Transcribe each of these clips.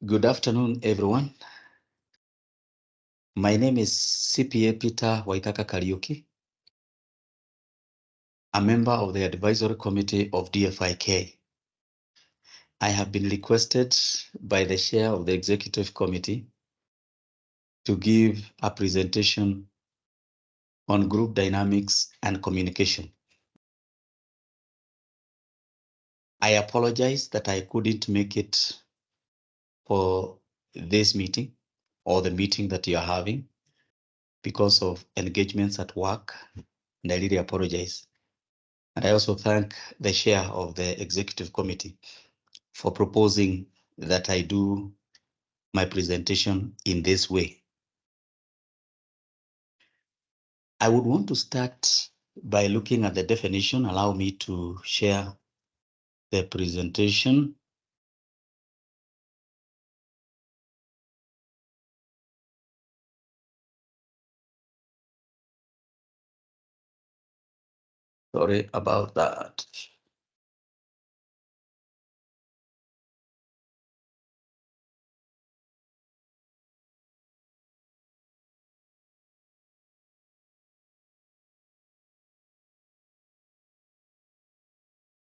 Good afternoon, everyone. My name is CPA Peter Waikaka Kariuki, a member of the advisory committee of DFIK. I have been requested by the chair of the executive committee to give a presentation on group dynamics and communication. I apologize that I couldn't make it for this meeting or the meeting that you are having because of engagements at work, and I really apologize. And I also thank the chair of the executive committee for proposing that I do my presentation in this way. I would want to start by looking at the definition. Allow me to share the presentation. Sorry about that.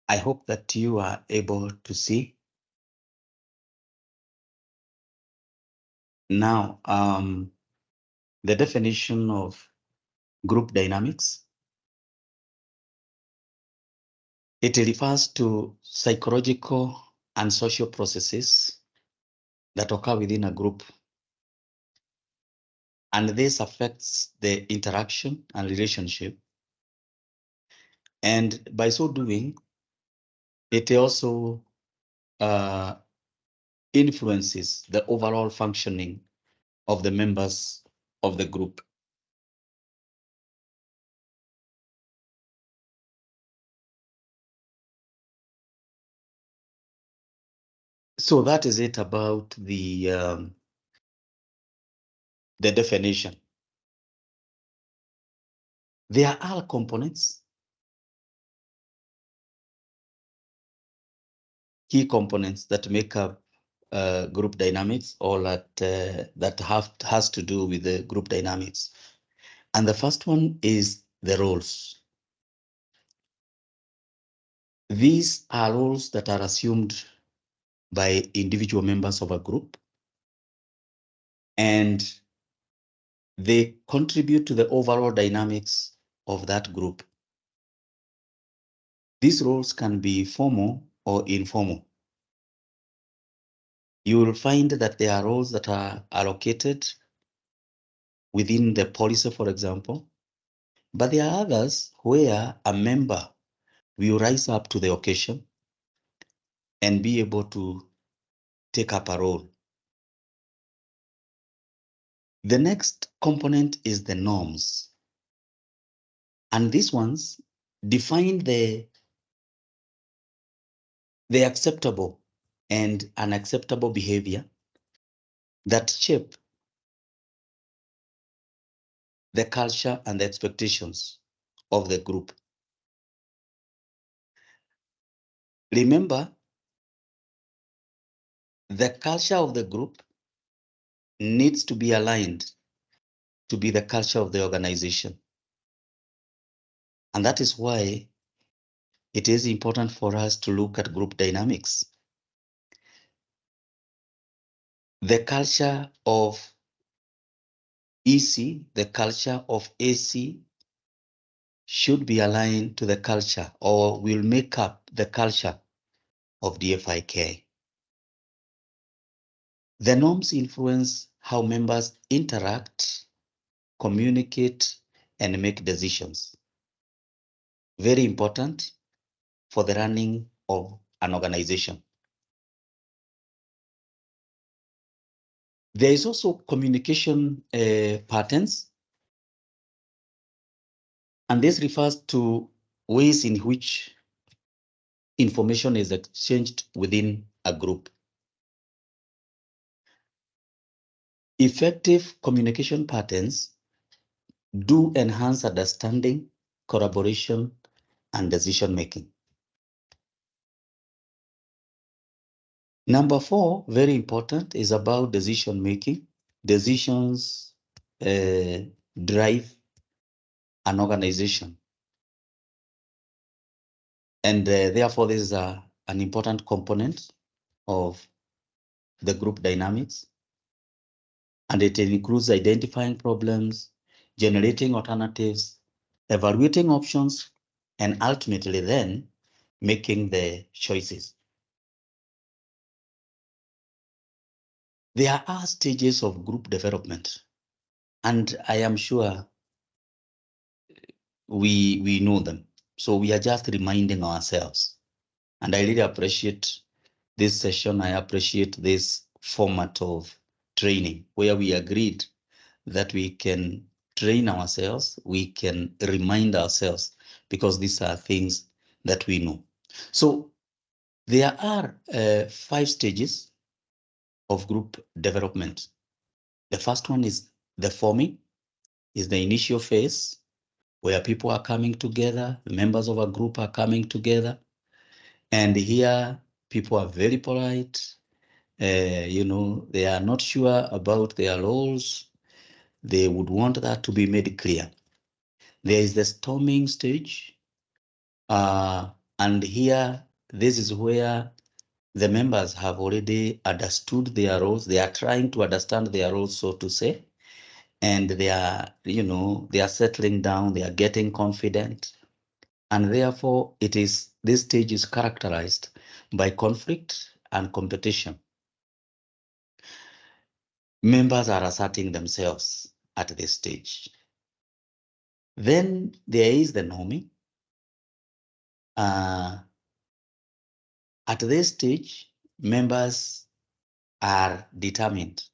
I hope that you are able to see. Now, the definition of group dynamics. It refers to psychological and social processes that occur within a group, and this affects the interaction and relationship. And by so doing, it also influences the overall functioning of the members of the group. So that is it about the definition. There are components, key components that make up group dynamics, or that has to do with the group dynamics. And the first one is the roles. These are roles that are assumed by individual members of a group, and they contribute to the overall dynamics of that group. These roles can be formal or informal. You will find that there are roles that are allocated within the policy, for example, but there are others where a member will rise up to the occasion and be able to take up a role. The next component is the norms. And these ones define the acceptable and unacceptable behavior that shape the culture and the expectations of the group. Remember, the culture of the group needs to be aligned to be the culture of the organization. And that is why it is important for us to look at group dynamics. The culture of EC, the culture of AC, should be aligned to the culture, or will make up the culture of DFIK. The norms influence how members interact, communicate, and make decisions. Very important for the running of an organization. There is also communication patterns, and this refers to ways in which information is exchanged within a group. Effective communication patterns do enhance understanding, collaboration, and decision making. Number 4, very important, is about decision making. Decisions drive an organization. And therefore, this is an important component of the group dynamics. And it includes identifying problems, generating alternatives, evaluating options, and ultimately then making the choices. There are stages of group development, and I am sure we know them. So we are just reminding ourselves. And I really appreciate this session. I appreciate this format of training where we agreed that we can train ourselves, we can remind ourselves, because these are things that we know. So there are 5 stages of group development. The first one is the forming, is the initial phase where people are coming together, members of a group are coming together. And here people are very polite. They are not sure about their roles. They would want that to be made clear. There is the storming stage. And here, this is where the members have already understood their roles. They are trying to understand their roles, so to say. And they are settling down, they are getting confident. And therefore, this stage is characterized by conflict and competition. Members are asserting themselves at this stage. Then there is the norming. At this stage, members are determined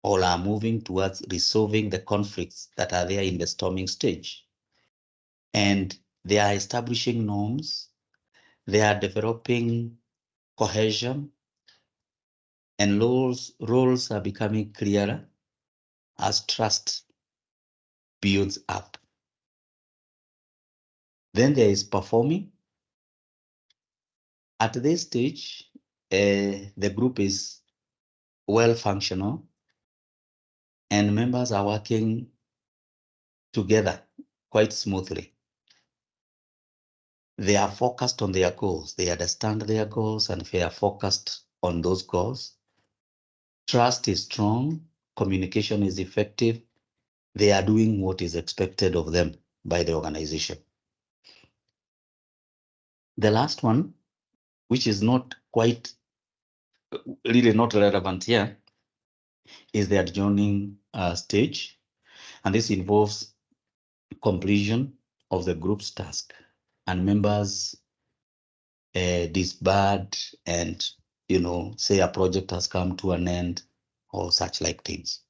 or are moving towards resolving the conflicts that are there in the storming stage. And they are establishing norms, they are developing cohesion, and roles are becoming clearer as trust builds up. Then there is performing. At this stage, the group is well functional and members are working together quite smoothly. They are focused on their goals. They understand their goals and they are focused on those goals. Trust is strong. Communication is effective. They are doing what is expected of them by the organization. The last one, which is not quite really not relevant here, is the adjourning stage. And this involves completion of the group's task and members disband and, say a project has come to an end or such like things.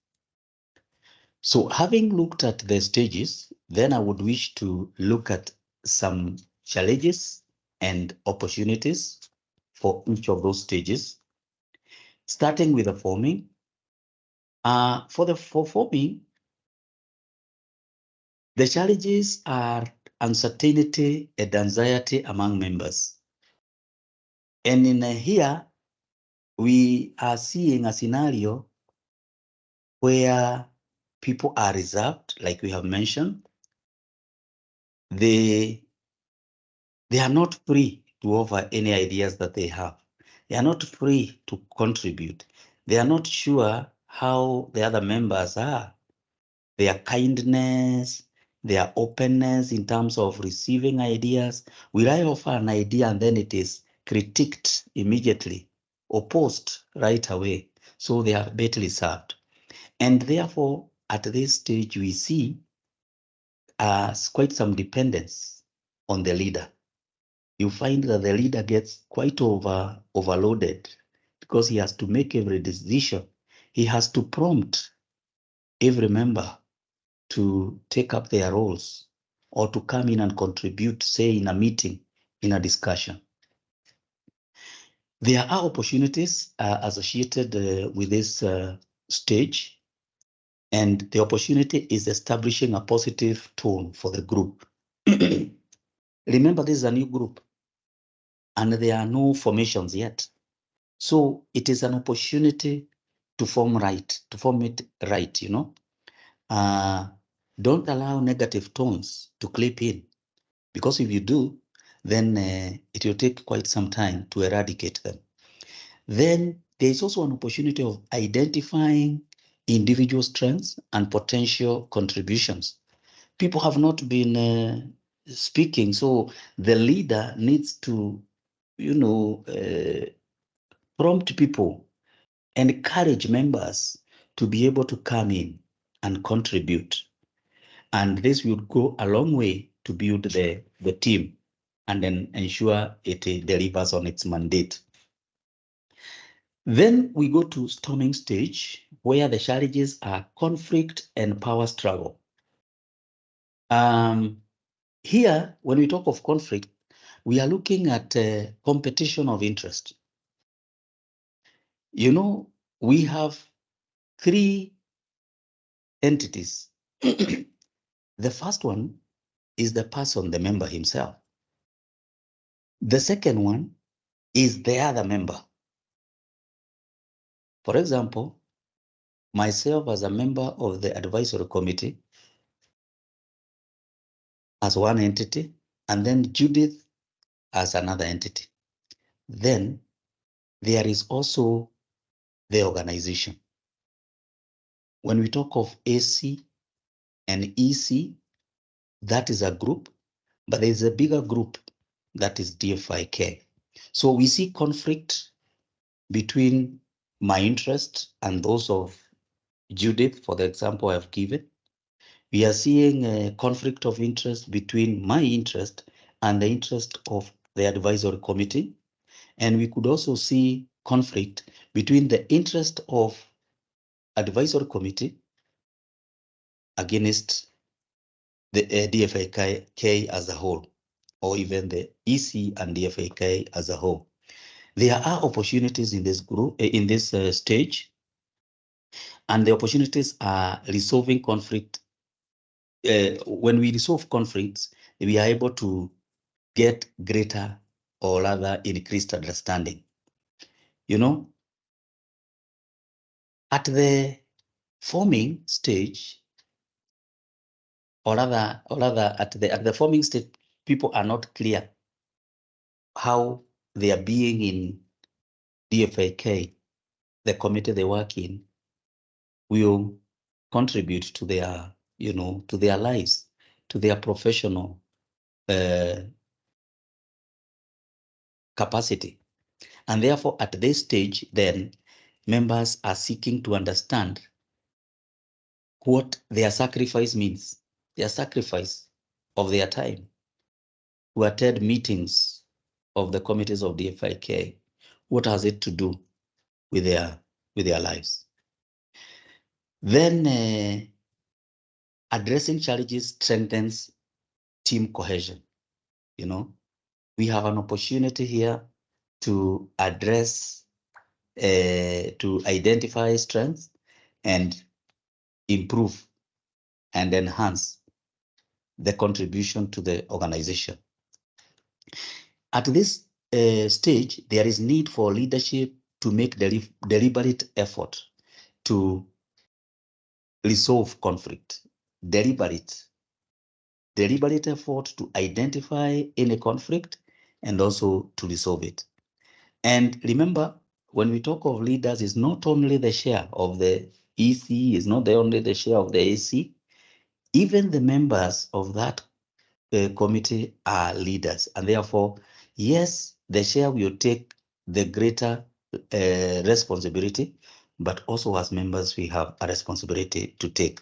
So having looked at the stages, then I would wish to look at some challenges and opportunities for each of those stages, starting with the forming. For forming, the challenges are uncertainty and anxiety among members. And in here, we are seeing a scenario where people are reserved, like we have mentioned. They are not free to offer any ideas that they have. They are not free to contribute. They are not sure how the other members are. Their kindness, their openness in terms of receiving ideas. Will I offer an idea and then it is critiqued immediately, opposed right away? So they are badly served. And therefore, at this stage, we see quite some dependence on the leader. You find that the leader gets quite overloaded because he has to make every decision. He has to prompt every member to take up their roles or to come in and contribute, say in a meeting, in a discussion. There are opportunities associated with this stage, and the opportunity is establishing a positive tone for the group. Remember, this is a new group and there are no formations yet. So it is an opportunity to form it right, Don't allow negative tones to clip in, because if you do, then it will take quite some time to eradicate them. Then there is also an opportunity of identifying individual strengths and potential contributions. People have not been speaking, so the leader needs to, prompt people, encourage members to be able to come in and contribute. And this would go a long way to build the team and then ensure it delivers on its mandate. Then we go to storming stage, where the challenges are conflict and power struggle. Here, when we talk of conflict, we are looking at competition of interest. We have three entities. The first one is the person, the member himself. The second one is the other member. For example, myself as a member of the advisory committee as one entity, and then Judith as another entity. Then there is also the organization. When we talk of AC and EC, that is a group, but there is a bigger group that is DFIK. So we see conflict between my interest and those of Judith, for the example I've given. We are seeing a conflict of interest between my interest and the interest of the advisory committee. And we could also see conflict between the interest of advisory committee against the DFIK as a whole, or even the EC and DFIK as a whole. There are opportunities in this group, in this stage, and the opportunities are resolving conflict. When we resolve conflicts, we are able to get greater or rather increased understanding. At the forming stage, or rather at the forming stage, people are not clear how they are being in DFIK, the committee they work in, will contribute to their, to their lives, to their professional capacity. And therefore, at this stage, then, members are seeking to understand what their sacrifice means, their sacrifice of their time to attend meetings of the committees of the DFIK. What has it to do with their lives? Then addressing challenges strengthens team cohesion. We have an opportunity here to address, to identify strengths and improve and enhance the contribution to the organization. At this stage, there is need for leadership to make deliberate effort to resolve conflict. Deliberate effort to identify any conflict and also to resolve it. And remember, when we talk of leaders, it's not only the share of the EC, it's not only the share of the AC. Even the members of that committee are leaders, and therefore, yes, the share will take the greater responsibility, but also as members, we have a responsibility to take.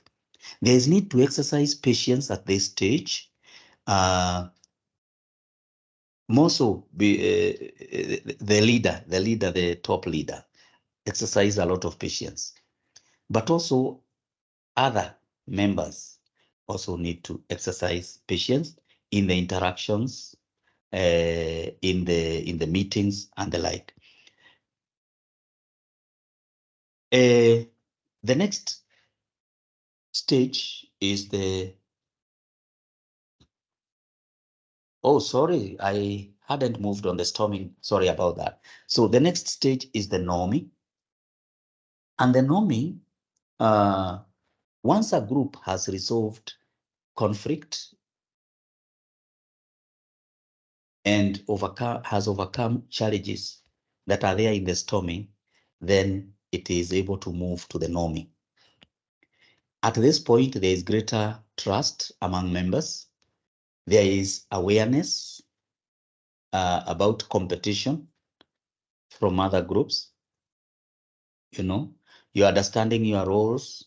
There is need to exercise patience at this stage. More so, the top leader, exercise a lot of patience, but also other members also need to exercise patience in the interactions, in the meetings and the like. The next stage is oh, sorry, I hadn't moved on the storming. Sorry about that. So the next stage is the norming. And the norming, once a group has resolved conflict and has overcome challenges that are there in the storming, then it is able to move to the norming. At this point, there is greater trust among members. There is awareness about competition from other groups. You're understanding your roles,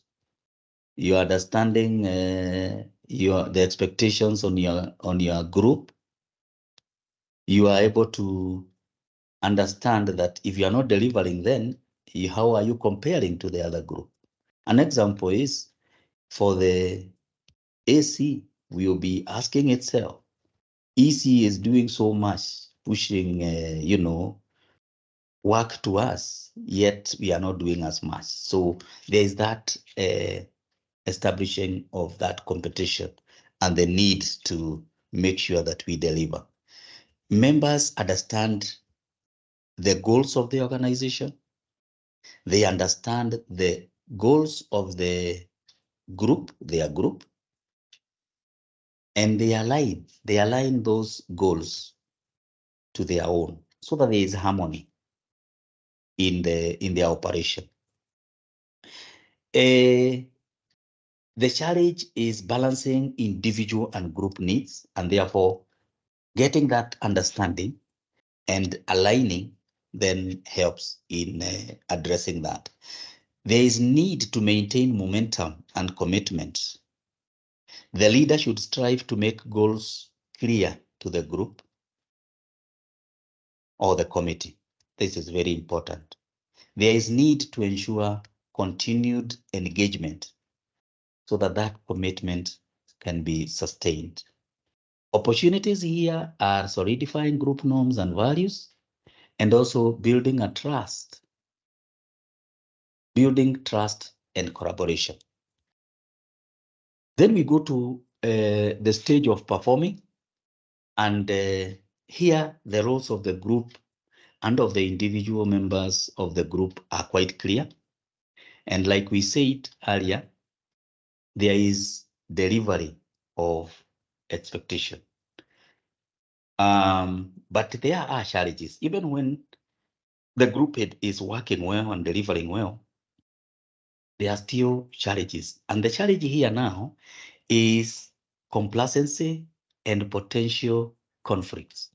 you're understanding the expectations on your group. You are able to understand that if you are not delivering, then how are you comparing to the other group? An example is for the AC, we will be asking itself, EC is doing so much, pushing, work to us, yet we are not doing as much. So there is that establishing of that competition and the need to make sure that we deliver. Members understand the goals of the organization. They understand the goals of the group, their group, and they align those goals to their own so that there is harmony in their operation. The challenge is balancing individual and group needs, and therefore getting that understanding and aligning then helps in addressing that. There is need to maintain momentum and commitment. The leader should strive to make goals clear to the group or the committee. This is very important. There is need to ensure continued engagement so that that commitment can be sustained. Opportunities here are solidifying group norms and values, and also building trust and collaboration. Then we go to the stage of performing, and here the roles of the group and of the individual members of the group are quite clear. And like we said earlier, there is delivery of expectation. But there are challenges. Even when the group is working well and delivering well, there are still challenges. And the challenge here now is complacency and potential conflicts.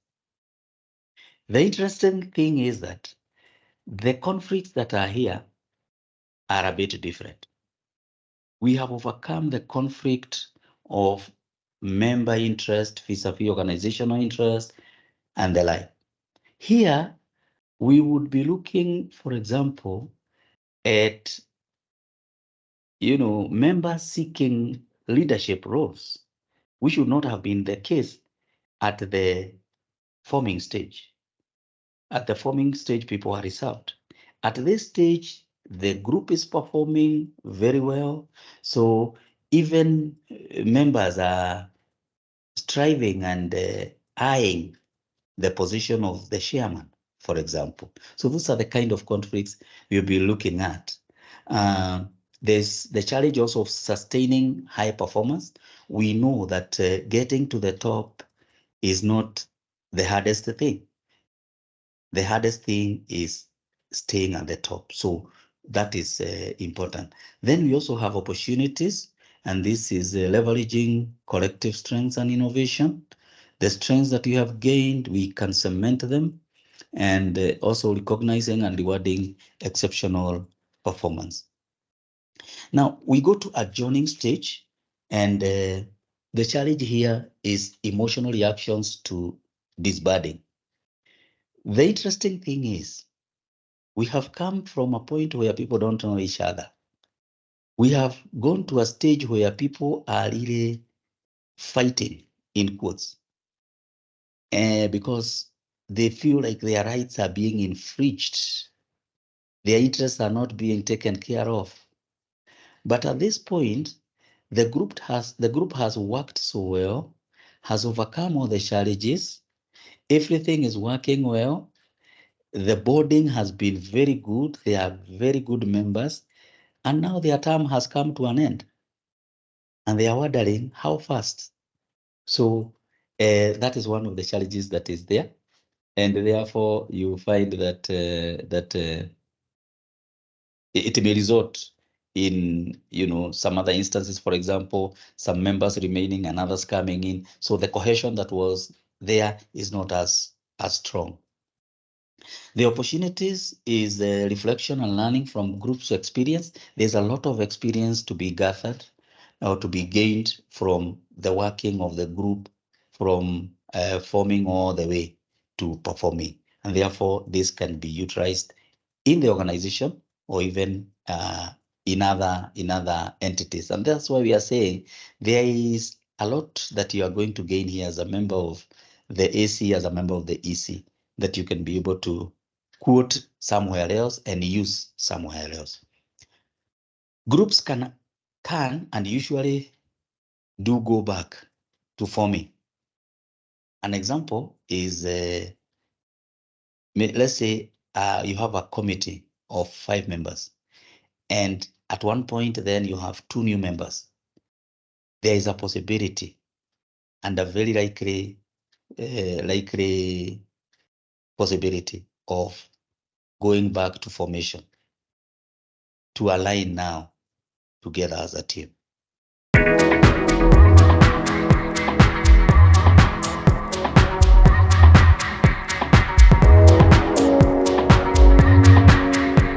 The interesting thing is that the conflicts that are here are a bit different. We have overcome the conflict of member interest, vis-a-vis organizational interest, and the like. Here, we would be looking, for example, at members seeking leadership roles, which should not have been the case at the forming stage. At the forming stage, people are reserved. At this stage, the group is performing very well. So even members are striving and eyeing the position of the chairman, for example. So those are the kind of conflicts we'll be looking at. There's the challenge also of sustaining high performance. We know that getting to the top is not the hardest thing. The hardest thing is staying at the top. So that is important. Then we also have opportunities, and this is leveraging collective strengths and innovation. The strengths that we have gained, we can cement them, and also recognizing and rewarding exceptional performance. Now we go to adjourning stage, and the challenge here is emotional reactions to disbanding. The interesting thing is we have come from a point where people don't know each other. We have gone to a stage where people are really fighting, in quotes, because they feel like their rights are being infringed. Their interests are not being taken care of. But at this point, the group has worked so well, has overcome all the challenges, everything is working well. The boarding has been very good. They are very good members. And now their term has come to an end. And they are wondering how fast. So that is one of the challenges that is there. And therefore, you find that it may result in some other instances, for example, some members remaining and others coming in. So the cohesion that was there is not as strong. The opportunities is reflection and learning from groups' experience. There's a lot of experience to be gathered or to be gained from the working of the group, from forming all the way to performing. And therefore, this can be utilized in the organization or even in other entities. And that's why we are saying there is a lot that you are going to gain here as a member of the AC, as a member of the EC, that you can be able to quote somewhere else and use somewhere else. Groups can and usually do go back to forming. An example is, let's say you have a committee of 5 members, and at one point then you have 2 new members. There is a possibility and a very likely possibility of going back to formation to align now together as a team.